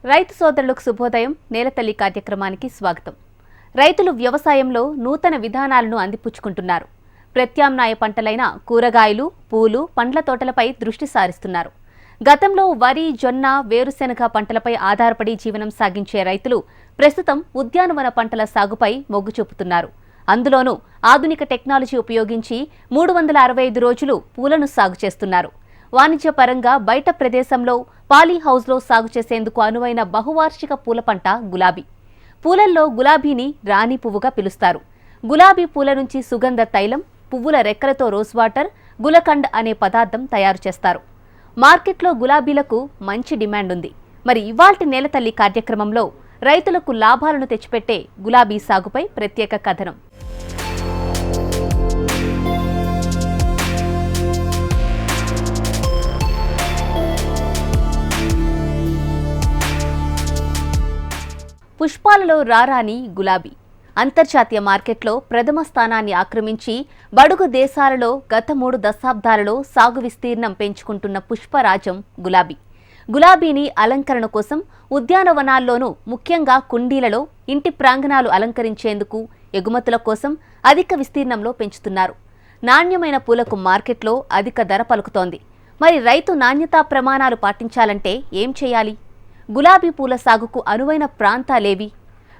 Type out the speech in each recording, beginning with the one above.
రైతు సోదరులకు శుభోదయం. నేలతల్లి కార్యక్రమానికి స్వాగతం. రైతులు వ్యవసాయంలో నూతన విధానాలను అందిపుచ్చుకుంటున్నారు. ప్రత్యామ్నాయ పంటలైన కూరగాయలు, పూలు, పండ్ల తోటలపై దృష్టి సారిస్తున్నారు. గతంలో వరి, జొన్న, వేరుశెనగ పంటలపై ఆధారపడి జీవనం సాగించే రైతులు ప్రస్తుతం ఉద్యానవన పంటల సాగుపై మొగ్గు చూపుతున్నారు. అందులోనూ ఆధునిక టెక్నాలజీ ఉపయోగించి 365 రోజులు పూలను సాగు చేస్తున్నారు. వాణిజ్యపరంగా బయట ప్రదేశంలో పాలీ హౌస్లో సాగు చేసేందుకు అనువైన బహువార్షిక పూల పంట గులాబీ. పూలల్లో గులాబీని రాణి పువ్వుగా పిలుస్తారు. గులాబీ పూల నుంచి సుగంధ తైలం, పువ్వుల రెక్కలతో రోజ్ వాటర్, గులకండ్ అనే పదార్థం తయారు చేస్తారు. మార్కెట్లో గులాబీలకు మంచి డిమాండ్ ఉంది. మరి ఇవాల్టి నేలతల్లి కార్యక్రమంలో రైతులకు లాభాలను తెచ్చిపెట్టే గులాబీ సాగుపై ప్రత్యేక కథనం. పుష్పాలలో రారాని గులాబీ అంతర్జాతీయ మార్కెట్లో ప్రథమ స్థానాన్ని ఆక్రమించి బడుగు దేశాలలో గత 3 దశాబ్దాలలో సాగు విస్తీర్ణం పెంచుకుంటున్న పుష్పరాజం గులాబీ. గులాబీని అలంకరణ కోసం ఉద్యానవనాల్లోనూ, ముఖ్యంగా కుండీలలో ఇంటి ప్రాంగణాలు అలంకరించేందుకు, ఎగుమతుల కోసం అధిక విస్తీర్ణంలో పెంచుతున్నారు. నాణ్యమైన పూలకు మార్కెట్లో అధిక ధర పలుకుతోంది. మరి రైతు నాణ్యతా ప్రమాణాలు పాటించాలంటే ఏం చేయాలి? గులాబీ పూల సాగుకు అనువైన ప్రాంతాలేవి?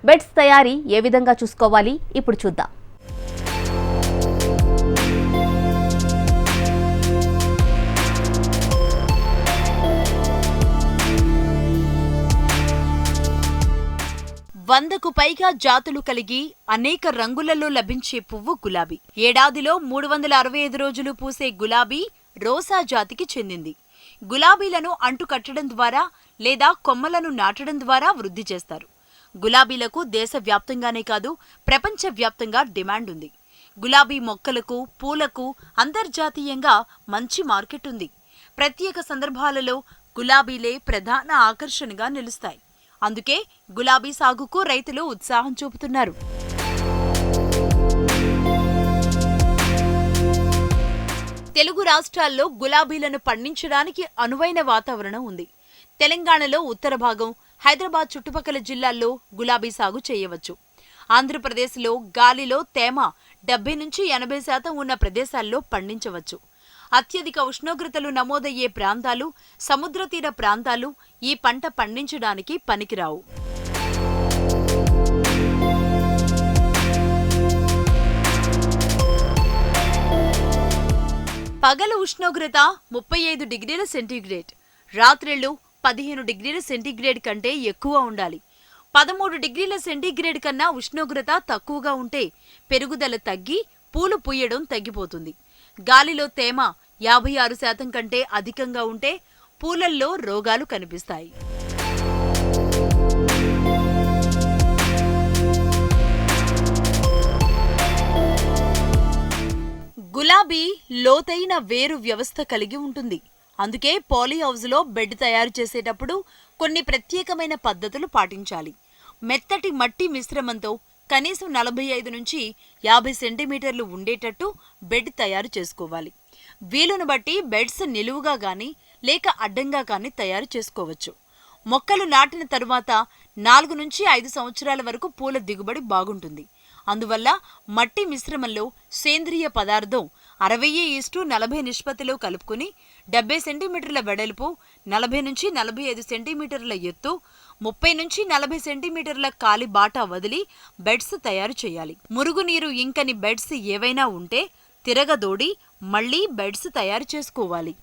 బెడ్స్ తయారీ ఏ విధంగా చూసుకోవాలి? ఇప్పుడు చూద్దాం. వందకు పైగా జాతులు కలిగి అనేక రంగులలో లభించే పువ్వు గులాబీ. ఏడాదిలో 365 రోజులు పూసే గులాబీ రోసా జాతికి చెందింది. గులాబీలను అంటుకట్టడం ద్వారా లేదా కొమ్మలను నాటడం ద్వారా వృద్ధి చేస్తారు. గులాబీలకు దేశవ్యాప్తంగానే కాదు, ప్రపంచవ్యాప్తంగా డిమాండ్ ఉంది. గులాబీ మొక్కలకు, పూలకు అంతర్జాతీయంగా మంచి మార్కెట్ ఉంది. ప్రత్యేక సందర్భాలలో గులాబీలే ప్రధాన ఆకర్షణగా నిలుస్తాయి. అందుకే గులాబీ సాగుకు రైతులు ఉత్సాహం చూపుతున్నారు. తెలుగు రాష్ట్రాల్లో గులాబీలను పండించడానికి అనువైన వాతావరణం ఉంది. తెలంగాణలో ఉత్తర భాగం, హైదరాబాద్ చుట్టుపక్కల జిల్లాల్లో గులాబీ సాగు చేయవచ్చు. ఆంధ్రప్రదేశ్లో గాలిలో తేమ 70 నుంచి 80% ఉన్న ప్రదేశాల్లో పండించవచ్చు. అత్యధిక ఉష్ణోగ్రతలు నమోదయ్యే ప్రాంతాలు, సముద్ర తీర ప్రాంతాలు ఈ పంట పండించడానికి పనికిరావు. పగలు ఉష్ణోగ్రత 35 డిగ్రీల సెంటీగ్రేడ్, రాత్రిళ్లు 15 డిగ్రీల సెంటీగ్రేడ్ కంటే ఎక్కువ ఉండాలి. 13 డిగ్రీల సెంటీగ్రేడ్ కన్నా ఉష్ణోగ్రత తక్కువగా ఉంటే పెరుగుదల తగ్గి పూలు పూయడం తగ్గిపోతుంది. గాలిలో తేమ 56% కంటే అధికంగా ఉంటే పూలల్లో రోగాలు కనిపిస్తాయి. గులాబీ లోతైన వేరు వ్యవస్థ కలిగి ఉంటుంది. అందుకే పాలీ హౌస్లో బెడ్ తయారు చేసేటప్పుడు కొన్ని ప్రత్యేకమైన పద్ధతులు పాటించాలి. మెత్తటి మట్టి మిశ్రమంతో కనీసం 45 నుంచి 50 సెంటీమీటర్లు ఉండేటట్టు బెడ్ తయారు చేసుకోవాలి. వీలును బట్టి బెడ్స్ నిలువుగా గాని లేక అడ్డంగా గాని తయారు చేసుకోవచ్చు. మొక్కలు నాటిన తరువాత 4 నుంచి 5 సంవత్సరాల వరకు పూల దిగుబడి బాగుంటుంది. అందువల్ల మట్టి మిశ్రమంలో సేంద్రియ పదార్థం 60:40 నిష్పత్తిలో కలుపుకుని 70 సెంటీమీటర్ల వెడల్పు, 40 నుంచి 45 సెంటీమీటర్ల ఎత్తు, 30 నుంచి 40 సెంటీమీటర్ల కాలి బాటా వదిలి బెడ్స్ తయారు చేయాలి. మురుగునీరు ఇంకని బెడ్స్ ఏవైనా ఉంటే తిరగదోడి మళ్లీ బెడ్స్ తయారు చేసుకోవాలి.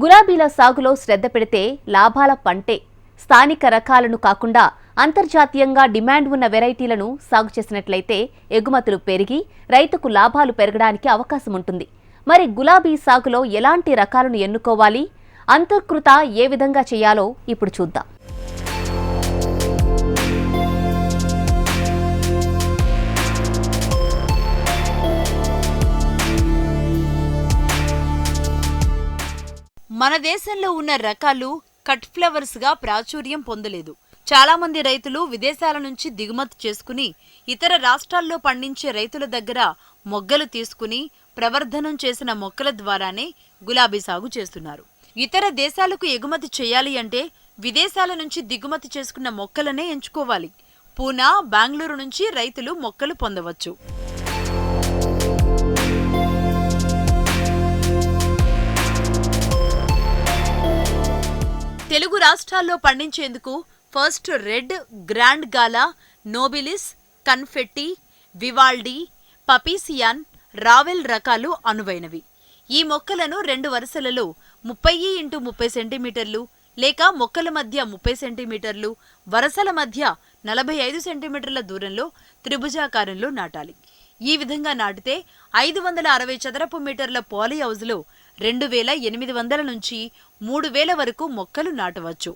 గులాబీల సాగులో శ్రద్ధ పెడితే లాభాల పంటే. స్థానిక రకాలను కాకుండా అంతర్జాతీయంగా డిమాండ్ ఉన్న వెరైటీలను సాగు చేసినట్లయితే ఎగుమతులు పెరిగి రైతుకు లాభాలు పెరగడానికి అవకాశం ఉంటుంది. మరి గులాబీ సాగులో ఎలాంటి రకాలను ఎన్నుకోవాలి? అంతర్కృత ఏ విధంగా చేయాలో ఇప్పుడు చూద్దాం. మన దేశంలో ఉన్న రకాలు కట్ ఫ్లవర్స్ గా ప్రాచుర్యం పొందలేదు. చాలా మంది రైతులు విదేశాల నుంచి దిగుమతి చేసుకుని ఇతర రాష్ట్రాల్లో పండించే రైతుల దగ్గర మొగ్గలు తీసుకుని ప్రవర్ధనం చేసిన మొక్కల ద్వారానే గులాబీ సాగు చేస్తున్నారు. ఇతర దేశాలకు ఎగుమతి చేయాలి అంటే విదేశాల నుంచి దిగుమతి చేసుకున్న మొక్కలనే ఎంచుకోవాలి. పూనా, బెంగళూరు నుంచి రైతులు మొక్కలు పొందవచ్చు. తెలుగు రాష్ట్రాల్లో పండించేందుకు ఫస్ట్ రెడ్, గ్రాండ్ గాలా, నోబిలిస్, కన్ఫెట్టి, వివాల్డి, పపీసియాన్, రావెల్ రకాలు అనువైనవి. ఈ మొక్కలను 2 వరుసలలో 30x30 సెంటీమీటర్లు లేక మొక్కల మధ్య 30 సెంటీమీటర్లు, వరసల మధ్య 45 సెంటీమీటర్ల దూరంలో త్రిభుజాకారంలో నాటాలి. ఈ విధంగా నాటితే 560 చదరపు మీటర్ల పాలీ హౌజ్లో 2800 నుంచి 3000 వరకు మొక్కలు నాటవచ్చు.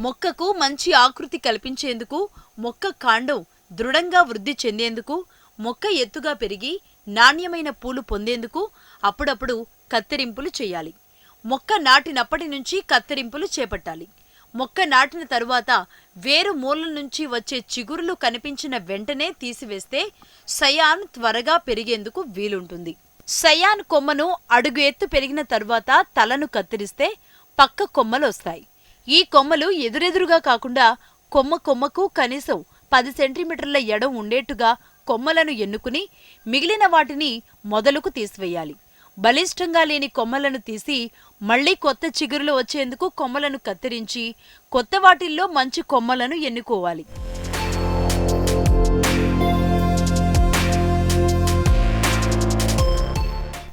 మొక్కకు మంచి ఆకృతి కల్పించేందుకు, మొక్క కాండం దృఢంగా వృద్ధి చెందేందుకు, మొక్క ఎత్తుగా పెరిగి నాణ్యమైన పూలు పొందేందుకు అప్పుడప్పుడు కత్తిరింపులు చేయాలి. మొక్క నాటినప్పటి నుంచి కత్తిరింపులు చేపట్టాలి. మొక్క నాటిన తరువాత వేరు మూలల నుంచి వచ్చే చిగురులు కనిపించిన వెంటనే తీసివేస్తే సయాన్ త్వరగా పెరిగేందుకు వీలుంటుంది. సయాన్ కొమ్మను అడుగు ఎత్తు పెరిగిన తరువాత తలను కత్తిరిస్తే పక్క కొమ్మలు వస్తాయి. ఈ కొమ్మలు ఎదురెదురుగా కాకుండా కొమ్మకు కనీసం 10 సెంటీమీటర్ల ఎడం ఉండేట్టుగా కొమ్మలను ఎన్నుకుని మిగిలిన వాటిని మొదలుకు తీసివేయాలి. బలిష్టంగా లేని కొమ్మలను తీసి మళ్లీ కొత్త చిగురులు వచ్చేందుకు కొమ్మలను కత్తిరించి కొత్త వాటిల్లో మంచి కొమ్మలను ఎన్నుకోవాలి.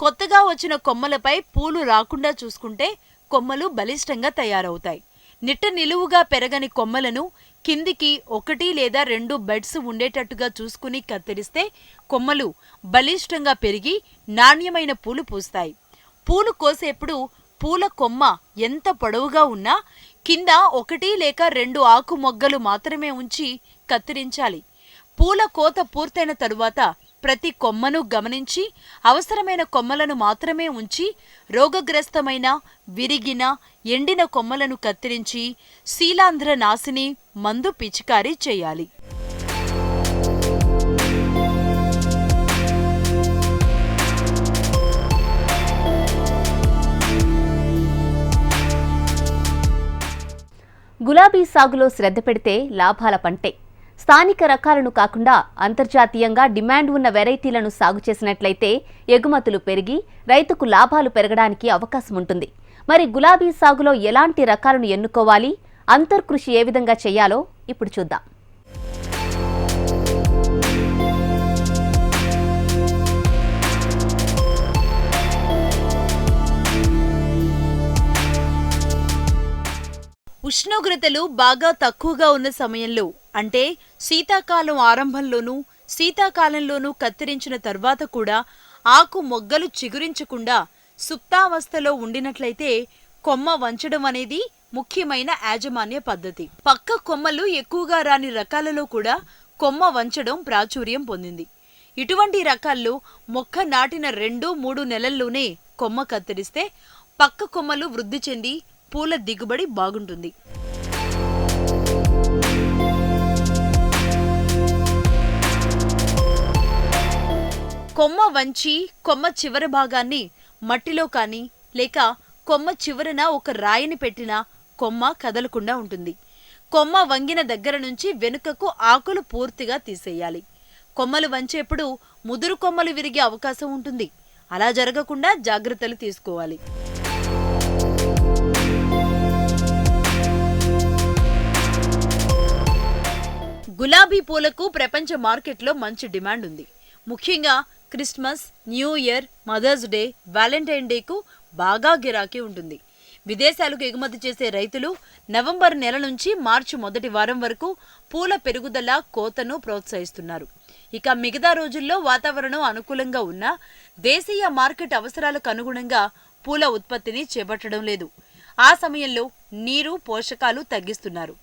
కొత్తగా వచ్చిన కొమ్మలపై పూలు రాకుండా చూసుకుంటే కొమ్మలు బలిష్టంగా తయారవుతాయి. నిట్ట నిలువుగా పెరగని కొమ్మలను కిందికి 1 లేదా 2 బెడ్స్ ఉండేటట్టుగా చూసుకుని కత్తిరిస్తే కొమ్మలు బలిష్టంగా పెరిగి నాణ్యమైన పూలు పూస్తాయి. పూలు కోసేప్పుడు పూల కొమ్మ ఎంత పొడవుగా ఉన్నా కింద 1 లేక 2 ఆకు మొగ్గలు మాత్రమే ఉంచి కత్తిరించాలి. పూల కోత పూర్తయిన తరువాత ప్రతి కొమ్మను గమనించి అవసరమైన కొమ్మలను మాత్రమే ఉంచి రోగగ్రస్తమైన, విరిగిన, ఎండిన కొమ్మలను కత్తిరించి శీలాంధ్ర నాశిని మందు పిచికారీ చేయాలి. గులాబీ సాగులో శ్రద్ధ పెడితే లాభాల పంటే. స్థానిక రకాలను కాకుండా అంతర్జాతీయంగా డిమాండ్ ఉన్న వెరైటీలను సాగు చేసినట్లయితే ఎగుమతులు పెరిగి రైతుకు లాభాలు పెరగడానికి అవకాశం ఉంటుంది. మరి గులాబీ సాగులో ఎలాంటి రకాలను ఎన్నుకోవాలి, అంతర్కృషి ఏ విధంగా చేయాలో ఇప్పుడు చూద్దాం. ఉష్ణోగ్రతలు బాగా తక్కువగా ఉన్న సమయంలో అంటే శీతాకాలం ఆరంభంలోనూ శీతాకాలంలోనూ కత్తిరించిన తర్వాత కూడా ఆకు మొగ్గలు చిగురించకుండా సుప్తావస్థలో ఉండినట్లయితే కొమ్మ వంచడం అనేది ముఖ్యమైన యాజమాన్య పద్ధతి. పక్క కొమ్మలు ఎక్కువగా రాని రకాలలో కూడా కొమ్మ వంచడం ప్రాచుర్యం పొందింది. ఇటువంటి రకాల్లో మొక్క నాటిన 2-3 నెలల్లోనే కొమ్మ కత్తిరిస్తే పక్క కొమ్మలు వృద్ధి చెంది పూల దిగుబడి బాగుంటుంది. కొమ్మ వంచి కొమ్మ చివరి భాగాన్ని మట్టిలో కానీ లేక కొమ్మ చివరన ఒక రాయిని పెట్టినా కొమ్మ కదలకుండా ఉంటుంది. కొమ్మ వంగిన దగ్గర నుంచి వెనుకకు ఆకులు పూర్తిగా తీసేయాలి. కొమ్మలు వంచేప్పుడు ముదురు కొమ్మలు విరిగే అవకాశం ఉంటుంది. అలా జరగకుండా జాగ్రత్తలు తీసుకోవాలి. గులాబీ పూలకు ప్రపంచ మార్కెట్లో మంచి డిమాండ్ ఉంది. ముఖ్యంగా Christmas, new year, mother's day, valentine డేకు బాగా గిరాకీ ఉంటుంది. విదేశాలకు ఎగుమతి చేసే రైతులు నవంబర్ నెల నుంచి మార్చి మొదటి వారం వరకు పూల పెరుగుదల, కోతను ప్రోత్సహిస్తున్నారు. ఇక మిగతా రోజుల్లో వాతావరణం అనుకూలంగా ఉన్నా దేశీయ మార్కెట్ అవసరాలకు అనుగుణంగా పూల ఉత్పత్తిని చేపట్టడం లేదు. ఆ సమయంలో నీరు, పోషకాలు తగ్గిస్తున్నారు.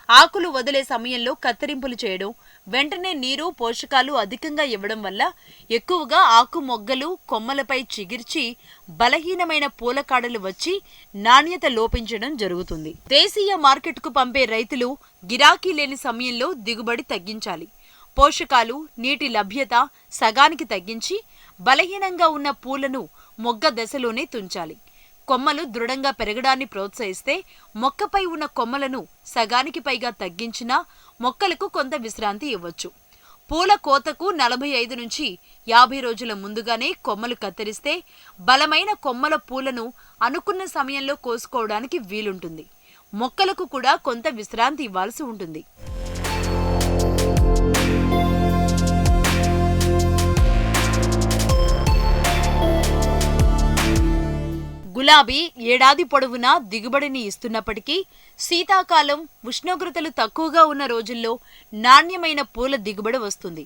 ఆకులు వదిలే సమయంలో కత్తిరింపులు చేయడం, వెంటనే నీరు పోషకాలు అధికంగా ఇవ్వడం వల్ల ఎక్కువగా ఆకు మొగ్గలు కొమ్మలపై చిగిర్చి బలహీనమైన పూలకాడలు వచ్చి నాణ్యత లోపించడం జరుగుతుంది. దేశీయ మార్కెట్కు పంపే రైతులు గిరాకీ లేని సమయంలో దిగుబడి తగ్గించాలి. పోషకాలు, నీటి లభ్యత సగానికి తగ్గించి బలహీనంగా ఉన్న పూలను మొగ్గ దశలోనే తుంచాలి. కొమ్మలు దృఢంగా పెరగడాన్ని ప్రోత్సహిస్తే మొక్కపై ఉన్న కొమ్మలను సగానికి పైగా తగ్గించినా మొక్కలకు కొంత విశ్రాంతి ఇవ్వచ్చు. పూల కోతకు 45 నుంచి 50 రోజుల ముందుగానే కొమ్మలు కత్తిరిస్తే బలమైన కొమ్మల పూలను అనుకున్న సమయంలో కోసుకోవడానికి వీలుంటుంది. మొక్కలకు కూడా కొంత విశ్రాంతి ఇవ్వాల్సి ఉంటుంది. గులాబీ ఏడాది పొడవునా దిగుబడిని ఇస్తున్నప్పటికీ శీతాకాలం ఉష్ణోగ్రతలు తక్కువగా ఉన్న రోజుల్లో నాణ్యమైన పూల దిగుబడి వస్తుంది.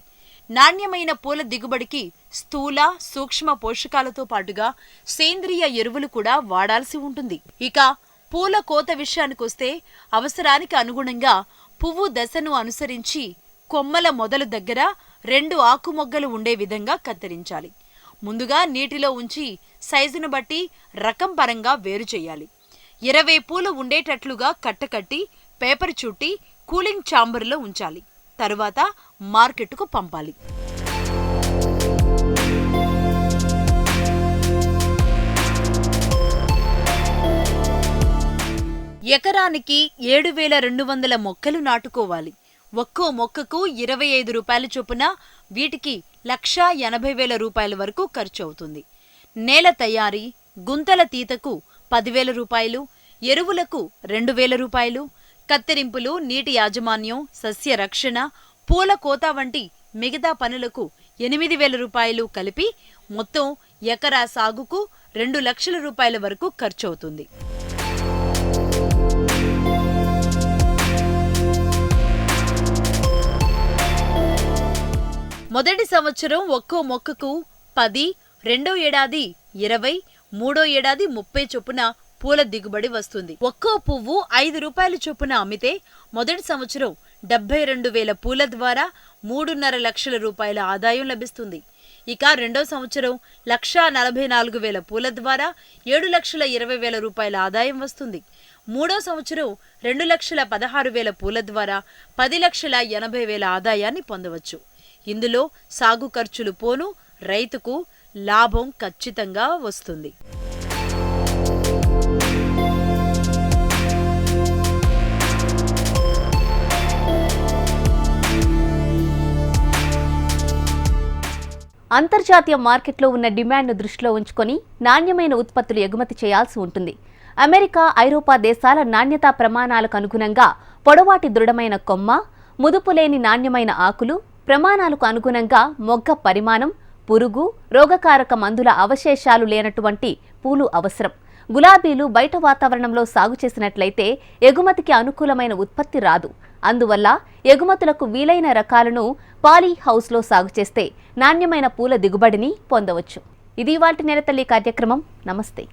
నాణ్యమైన పూల దిగుబడికి స్థూల, సూక్ష్మ పోషకాలతో పాటుగా సేంద్రియ ఎరువులు కూడా వాడాల్సి ఉంటుంది. ఇక పూల కోత విషయానికొస్తే అవసరానికి అనుగుణంగా పువ్వు దశను అనుసరించి కొమ్మల మొదలు దగ్గర 2 ఆకుమొగ్గలు ఉండే విధంగా కత్తిరించాలి. ముందుగా నీటిలో ఉంచి సైజును బట్టి రకం పరంగా వేరు చేయాలి. 20 పూలు ఉండేటట్లుగా కట్టకట్టి పేపర్ చుట్టి కూలింగ్ ఛాంబర్లో ఉంచాలి. తరువాత మార్కెట్కు పంపాలి. ఎకరానికి 7,200 మొక్కలు నాటుకోవాలి. ఒక్కో మొక్కకు 25 రూపాయల చొప్పున వీటికి 1,80,000 రూపాయల వరకు ఖర్చు అవుతుంది. నేల తయారీ, గుంతల తీతకు 10,000 రూపాయలు, ఎరువులకు 2,000 రూపాయలు, కత్తిరింపులు, నీటి యాజమాన్యం, సస్య రక్షణ, పూల కోత వంటి మిగతా పనులకు 8,000 రూపాయలు కలిపి మొత్తం ఎకరా సాగుకు 2 లక్షల రూపాయల వరకు ఖర్చు అవుతుంది. మొదటి సంవత్సరం ఒక్కో మొక్కకు 10, రెండో ఏడాది 20, మూడో ఏడాది 30 చొప్పున పూల దిగుబడి వస్తుంది. ఒక్కో పువ్వు 5 రూపాయల చొప్పున అమ్మితే మొదటి సంవత్సరం 72,000 పూల ద్వారా 3.5 లక్షల రూపాయల ఆదాయం లభిస్తుంది. ఇక రెండో సంవత్సరం 1,44,000 పూల ద్వారా 7,20,000 రూపాయల ఆదాయం వస్తుంది. మూడో సంవత్సరం 2,16,000 పూల ద్వారా 10,80,000 ఆదాయాన్ని పొందవచ్చు. ఇందులో సాగు ఖర్చులు పోను రైతుకు లాభం ఖచ్చితంగా వస్తుంది. అంతర్జాతీయ మార్కెట్లో ఉన్న డిమాండ్ను దృష్టిలో ఉంచుకొని నాణ్యమైన ఉత్పత్తులు ఎగుమతి చేయాల్సి ఉంటుంది. అమెరికా, ఐరోపా దేశాల నాణ్యతా ప్రమాణాలకు అనుగుణంగా పొడవాటి దృఢమైన కొమ్మ, ముదుపు లేని నాణ్యమైన ఆకులు, ప్రమాణాలకు అనుగుణంగా మొగ్గ పరిమాణం, పురుగు, రోగకారక మందుల అవశేషాలు లేనటువంటి పూలు అవసరం. గులాబీలు బయట వాతావరణంలో సాగు చేసినట్లయితే ఎగుమతికి అనుకూలమైన ఉత్పత్తి రాదు. అందువల్ల ఎగుమతులకు వీలైన రకాలను పాలీ హౌస్లో సాగు చేస్తే నాణ్యమైన పూల దిగుబడిని పొందవచ్చు. ఇది ఇవాల్టి నేలతల్లి కార్యక్రమం. నమస్తే.